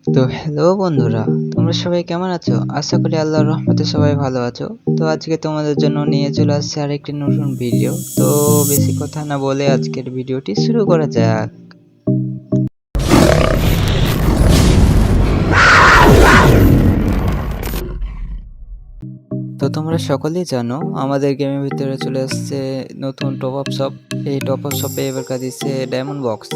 তো হ্যালো বন্ধুরা, তোমরা সবাই কেমন আছো? আশা করি আল্লাহর রহমতে সবাই ভালো আছো। তো আজকে তোমাদের জন্য নিয়ে চলে আসছে আরেকটি নতুন ভিডিও। তো বেশি কথা না বলে আজকের ভিডিওটি শুরু করা যাক। তো তোমরা সকলেই জানো আমাদের গেমের ভিতরে চলে আসছে নতুন টপ আপ শপ। এই টপ আপ শপে এবার দিচ্ছে ডায়মন্ড বক্স।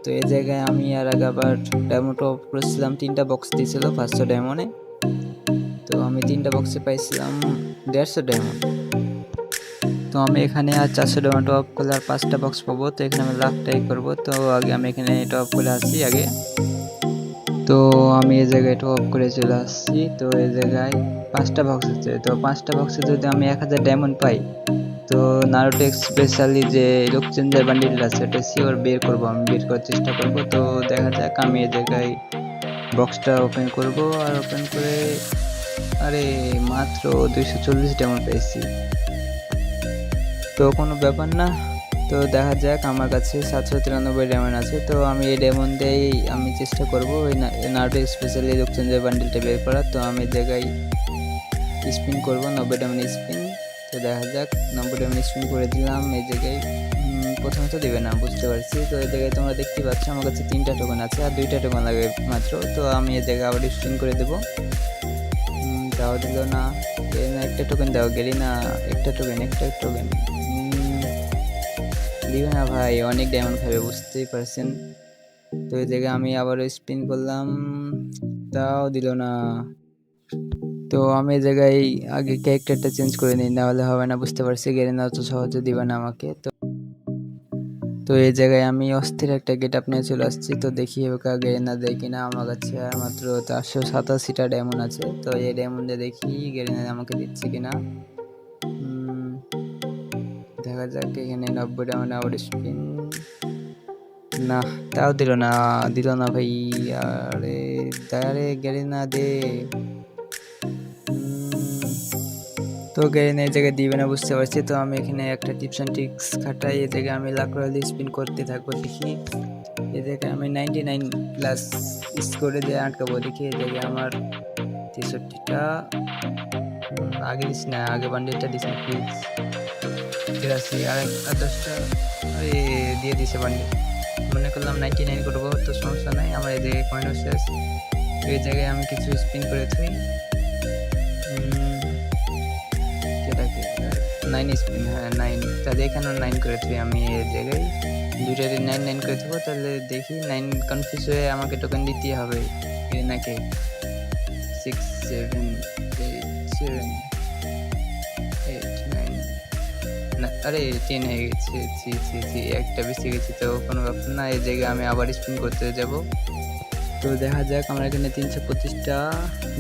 তো এই জায়গায় আমি আর আগে আবার ডায়মন্ড টপ করেছিলাম, 3টা বক্স দিয়েছিল 500 ডায়মন্ডে। তো আমি 3টা বক্সে পাইছিলাম 150 ডায়মন্ড। তো আমি এখানে আর 400 ডায়মন্ড টপ করলে আর 5টা বক্স পাবো। তো এখানে আমি লাখ ট্রাই করবো। তো আগে আমি এখানে টপ করে আসছি আগে। তো আমি এই জায়গায় টপ করে চলে আসছি। তো এই জায়গায় 5টা বক্স আছে। তো 5টা বক্সে যদি আমি 1000 ডায়মন্ড পাই, তো নারুটো স্পেশালি যে লুক চেঞ্জার বান্ডিলটা আছে ওটা শিওর বের করবো, আমি বের করার চেষ্টা করবো। তো দেখা যাক, আমি এই জায়গায় বক্সটা ওপেন করব। আর ওপেন করে আরে মাত্র 240 ডায়মন্ড পেয়েছি। তো কোনো ব্যাপার না। তো দেখা যাক, আমার কাছে 793 ডায়মন্ড আছে। তো আমি এই ডায়মন্ড দিয়েই আমি চেষ্টা করব ওই নারুটো স্পেশালি লুক চেঞ্জার বান্ডিলটা বের করার। তো আমি জায়গায় স্পিন করব 90 ডায়মন্ড স্পিন। তো দেখা যাক, 90 ডায়মন্ড স্পিন করে দিলাম। এই জায়গায় প্রথমে তো দেবে না, বুঝতে পারছি। তো এই জায়গায় তোমরা দেখতে পাচ্ছ আমার কাছে 3টা টোকেন আছে আর 2টা টোকেন লাগে মাত্র। তো আমি এই জায়গায় আবার স্পিন করে দেবো। তাও দিল না। একটা টোকেন দাও গেরিনা, একটা টোকেন দিবে না ভাই, অনেক ডায়মন্ড খাবে বুঝতেই পারছেন। তো এই জায়গায় আমি আবারও স্পিন করলাম, তাও দিল না। তো আমি এই জায়গায় আগে ক্যারেক্টারটা চেঞ্জ করে নিই, না হলে হবে না, বুঝতে পারছি। গেরিনা তো সহজে দিবে না আমাকে। তো এই জায়গায় আমি অস্থির একটা গেট আপ নিয়ে চলে আসছি। তো দেখি এবার গেরিনা দেয় কিনা। আমার কাছে আর মাত্র 487টা ডায়মন্ড আছে। তো এই ডায়মন্ডে দেখি গেরিনা আমাকে দিচ্ছে কিনা। দেখা যাক, এখানে 90 ডায়মন্ড আবার স্পিন, না তাও দিল না ভাই। আরে আরে গেরিনা দে। তো গেরিনা এই জায়গায় দিবে না, বুঝতে পারছি। তো আমি এখানে একটা টিপস অ্যান্ড ট্রিক্স খাটাই, এই জায়গায় আমি লাখ রয়্যাল স্পিন করতে থাকবো। দেখি এই জায়গায় আমি 99 প্লাস স্কোরে দিয়ে আটকাবো। দেখি এই জায়গায় আমার 63টা আগে দিস না, আগে বান্ডিলটা দিস না প্লিজ। 83 আর 10টা দিয়ে দিছে বান্ডিল। মনে করলাম 99 করবো, তো সমস্যা নাই, আমার এই জায়গায় কয়েনও শেষ। এই জায়গায় আমি কিছু স্পিন করে থাকি। 9 স্পিন, হ্যাঁ 9, তাহলে এখানেও 9 করে থাকি আমি এই জায়গায়। দুইটাতে 9 করে থাকবো। তাহলে দেখি 9 কনফিউজ হয়ে আমাকে টোকেন দিতেই হবে নাকি। 6 7 8 9, না আরে 10 হয়ে গেছে। একটা বেশি গেছি, তো কোনো ব্যাপার না। এই জায়গায় আমি আবার স্পিন করতে যাব। তো দেখা যাক, আমার এখানে 325টা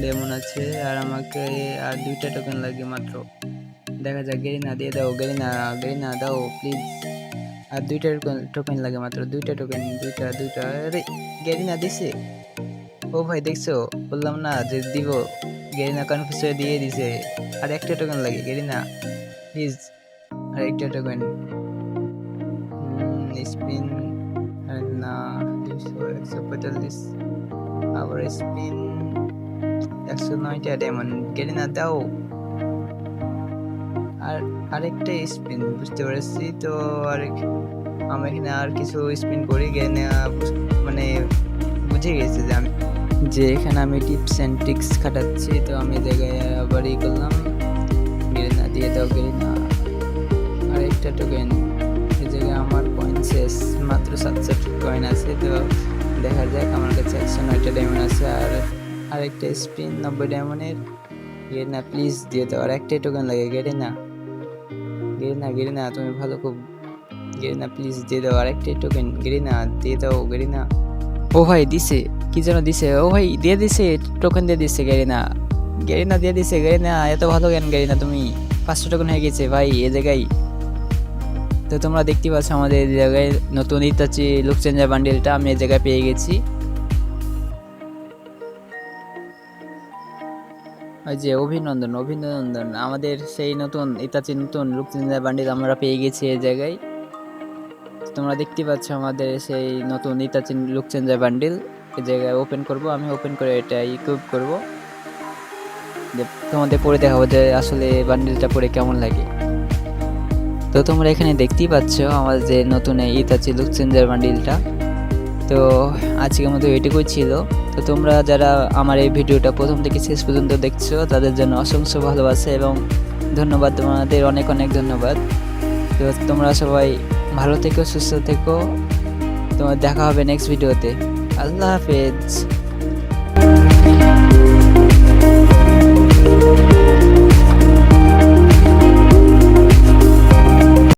লেমন আছে আর আমাকে আর 2টা টোকেন লাগে মাত্র। দেখা যাক, গেরিনা দিয়ে দাও, গেরিনা দাও প্লিজ। আর 2টা টোকেন লাগে মাত্র, 2টা টোকেন, 2টা। আরে গেরিনা দিছে। ও ভাই দেখছো, বললাম না যে দিব। গেরিনা কনফিউজ হয়ে দিয়ে দিছে। আর একটা টোকেন লাগে গেরিনা প্লিজ, আর একটা টোকেন স্পিন। না 145, আবার স্পিন 109টা ডায়মন্ড। গেরিনা দাও আর আরেকটা স্পিন, বুঝতে পারছি। তো আমি এখানে আর কিছু স্পিন করি। গেরিনা মানে বুঝে গেছে যে এখানে আমি টিপস অ্যান্ড ট্রিক্স খাটাচ্ছি। তো আমি জায়গায় আবার করলাম, গেরিনা দিয়ে দাও গেরিনা, আরেকটা টোকেন। এই জায়গায় আমার কয়েন শেষ, মাত্র 700 কয়েন আছে। তো দেখা যাক, আমার কাছে 109টা ডায়মন্ড আছে আর আরেকটা স্পিন 90 ডায়মন্ডের। গেরিনা প্লিজ দিয়ে দাও, আর একটাই টোকেন লাগে। গেরিনা তুমি ভালো খুব। গেরিনা প্লিজ দিয়ে দাও, আরেকটাই টোকেন। গেরিনা দিয়ে দাও গেরিনা। ও ভাই দিছে, কি যেন দিছে। ও ভাই দিয়ে দিছে, টোকেন দিয়ে দিছে গেরিনা দিয়ে দিছে। গেরিনা এত ভালো জ্ঞান গেরিনা, তুমি 500 টোকেন হয়ে গেছে ভাই এ জায়গায়। তো তোমরা দেখতে পাচ্ছ আমাদের এই জায়গায় নতুন ইতাচি লুক চেঞ্জার বান্ডেলটা আমি এই জায়গায় পেয়ে গেছি। ওই যে অভিনন্দন, আমাদের সেই নতুন ইতাচি নতুন লুক চেঞ্জার বান্ডেল আমরা পেয়ে গেছি এই জায়গায়। তোমরা দেখতে পাচ্ছ আমাদের সেই নতুন ইতাচি লুক চেঞ্জার বান্ডেল। এই জায়গায় ওপেন করব, আমি ওপেন করে এটা ইকুইপ করব, যে তোমাদের পরে দেখাবো যে আসলে বান্ডিলটা পরে কেমন লাগে। তো তোমরা এখানে দেখতেই পাচ্ছ আমার যে নতুন ইতাচি লুক চেঞ্জার বান্ডিলটা। তো আজকের মতো এটুকুই ছিল। তো তোমরা যারা আমার এই ভিডিওটা প্রথম থেকে শেষ পর্যন্ত দেখছো তাদের জন্য অসংখ্য ভালোবাসা এবং ধন্যবাদ, তোমাদের অনেক অনেক ধন্যবাদ। তো তোমরা সবাই ভালো থেকো, সুস্থ থেকো। তোমার দেখা হবে নেক্সট ভিডিওতে। আল্লাহ হাফেজ।